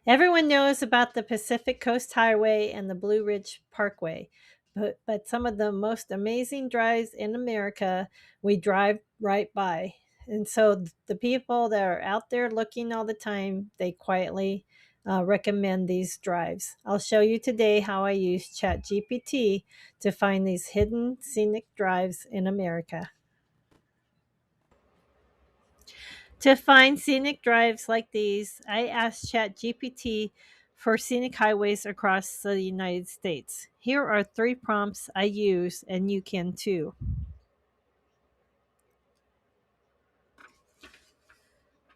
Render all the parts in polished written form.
Everyone knows about the Pacific Coast Highway and the Blue Ridge Parkway, but some of the most amazing drives in America we drive right by. And so the people that are out there looking all the time, they quietly recommend these drives. I'll show you today how I use ChatGPT to find these hidden scenic drives in America. To find scenic drives like these, I asked ChatGPT for scenic highways across the United States. Here are three prompts I use, and you can too.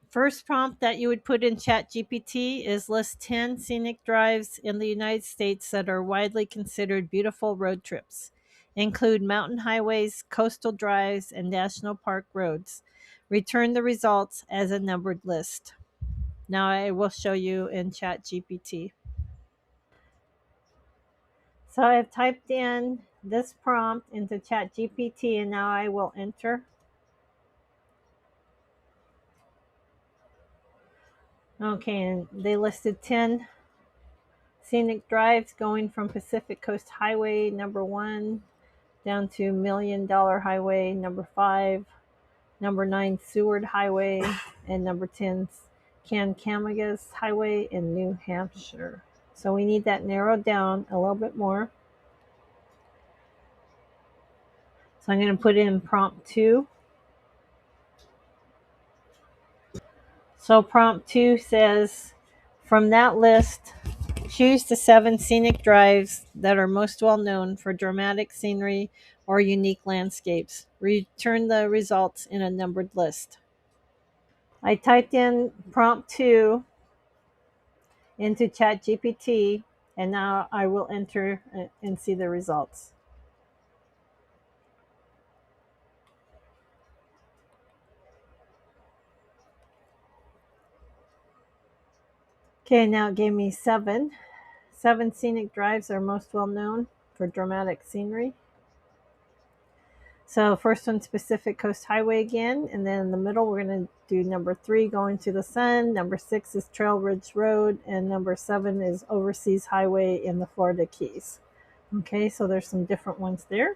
First prompt that you would put in ChatGPT is list 10 scenic drives in the United States that are widely considered beautiful road trips. Include mountain highways, coastal drives, and national park roads. Return the results as a numbered list. Now I will show you in ChatGPT. So I've typed in this prompt into ChatGPT and now I will enter. Okay, and they listed 10 scenic drives going from Pacific Coast Highway number 1 down to $1 Million Highway number 5, number 9 Seward Highway, and number 10 Kankamagas Highway in New Hampshire. So we need that narrowed down a little bit more. So I'm going to put in prompt 2. So prompt 2 says, from that list, choose the 7 scenic drives that are most well known for dramatic scenery or unique landscapes. Return the results in a numbered list. I typed in prompt 2 into ChatGPT, and now I will enter and see the results. Okay, now it gave me 7. 7 scenic drives are most well known for dramatic scenery. So first one's Pacific Coast Highway again, and then in the middle we're going to do number 3, Going to the Sun. Number 6 is Trail Ridge Road, and number 7 is Overseas Highway in the Florida Keys. Okay, so there's some different ones there.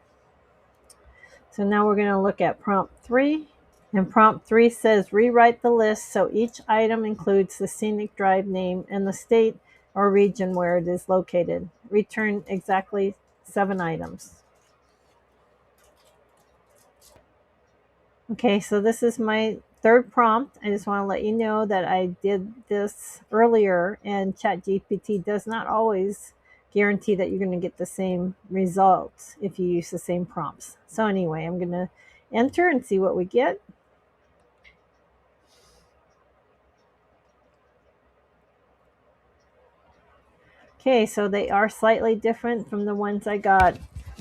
So now we're going to look at prompt 3. And prompt 3 says rewrite the list so each item includes the scenic drive name and the state or region where it is located. Return exactly 7 items. Okay, so this is my third prompt. I just want to let you know that I did this earlier, and ChatGPT does not always guarantee that you're going to get the same results if you use the same prompts. So anyway, I'm going to enter and see what we get. Okay, so they are slightly different from the ones I got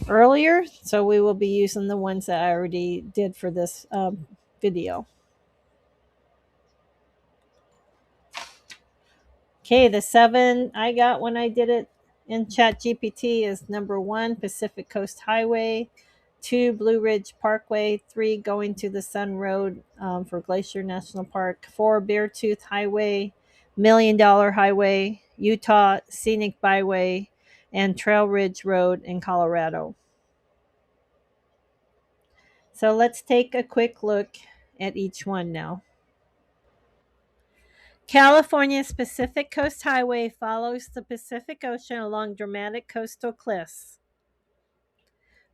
earlier. So we will be using the ones that I already did for this video. Okay, the 7 I got when I did it in ChatGPT is number 1, Pacific Coast Highway, 2, Blue Ridge Parkway, 3, Going to the Sun Road for Glacier National Park, 4, Beartooth Highway, $1 Million Highway, Utah Scenic Byway, and Trail Ridge Road in Colorado. So let's take a quick look at each one now. California's Pacific Coast Highway follows the Pacific Ocean along dramatic coastal cliffs.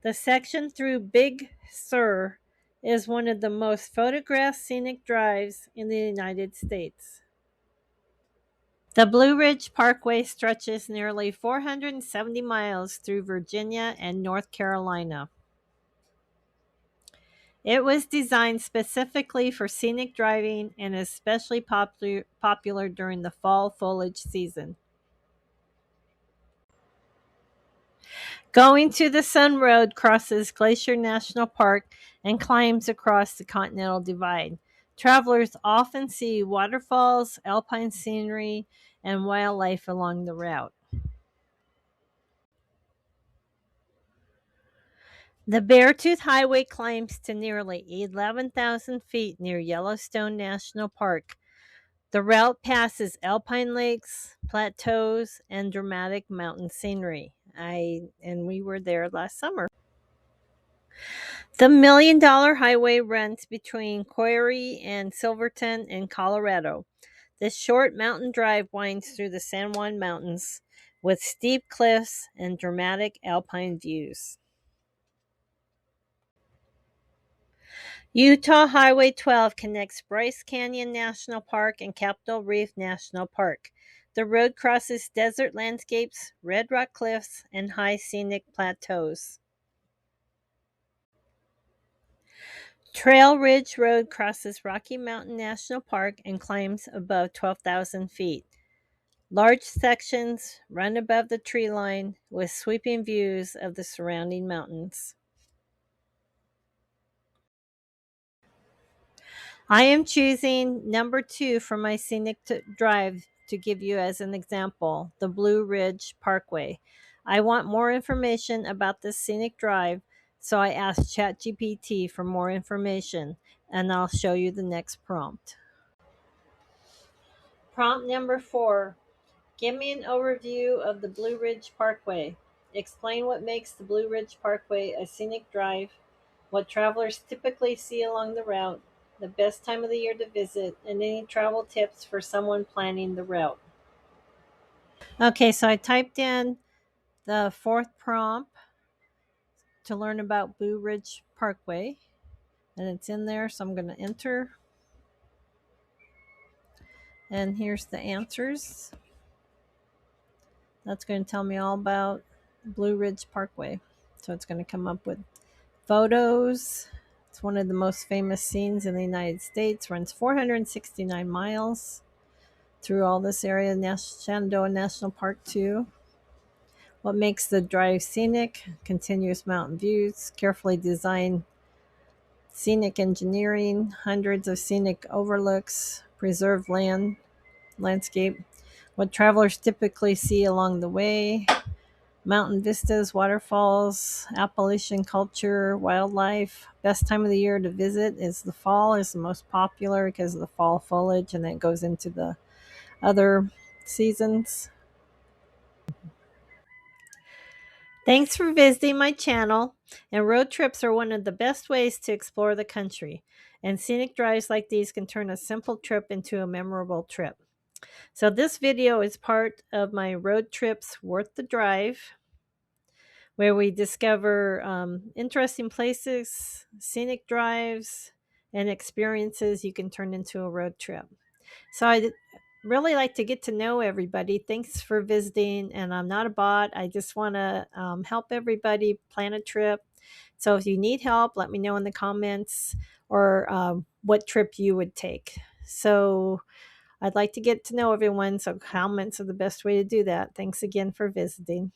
The section through Big Sur is one of the most photographed scenic drives in the United States. The Blue Ridge Parkway stretches nearly 470 miles through Virginia and North Carolina. It was designed specifically for scenic driving and is especially popular during the fall foliage season. Going to the Sun Road crosses Glacier National Park and climbs across the Continental Divide. Travelers often see waterfalls, alpine scenery, and wildlife along the route. The Beartooth Highway climbs to nearly 11,000 feet near Yellowstone National Park. The route passes alpine lakes, plateaus, and dramatic mountain scenery. We were there last summer. The $1 Million Highway runs between Quarry and Silverton in Colorado. This short mountain drive winds through the San Juan Mountains with steep cliffs and dramatic alpine views. Utah Highway 12 connects Bryce Canyon National Park and Capitol Reef National Park. The road crosses desert landscapes, red rock cliffs, and high scenic plateaus. Trail Ridge Road crosses Rocky Mountain National Park and climbs above 12,000 feet. Large sections run above the tree line with sweeping views of the surrounding mountains. I am choosing number 2 for my scenic drive to give you as an example, the Blue Ridge Parkway. I want more information about this scenic drive, so I asked ChatGPT for more information, and I'll show you the next prompt. Prompt number 4. Give me an overview of the Blue Ridge Parkway. Explain what makes the Blue Ridge Parkway a scenic drive, what travelers typically see along the route, the best time of the year to visit, and any travel tips for someone planning the route. Okay, so I typed in the fourth prompt to learn about Blue Ridge Parkway, and it's in there, so I'm going to enter. And here's the answers. That's going to tell me all about Blue Ridge Parkway. So it's going to come up with photos. It's one of the most famous scenes in the United States. Runs 469 miles through all this area. Shenandoah National Park too. What makes the drive scenic? Continuous mountain views, carefully designed scenic engineering, hundreds of scenic overlooks, preserved landscape. What travelers typically see along the way, mountain vistas, waterfalls, Appalachian culture, wildlife. Best time of the year to visit is the fall, is the most popular because of the fall foliage, and then it goes into the other seasons. Thanks for visiting my channel. And road trips are one of the best ways to explore the country. And scenic drives like these can turn a simple trip into a memorable trip. So this video is part of my Road Trips Worth the Drive, where we discover interesting places, scenic drives, and experiences you can turn into a road trip. So I really like to get to know everybody. Thanks for visiting. And I'm not a bot. I just want to help everybody plan a trip. So if you need help, let me know in the comments or what trip you would take. So I'd like to get to know everyone. So comments are the best way to do that. Thanks again for visiting.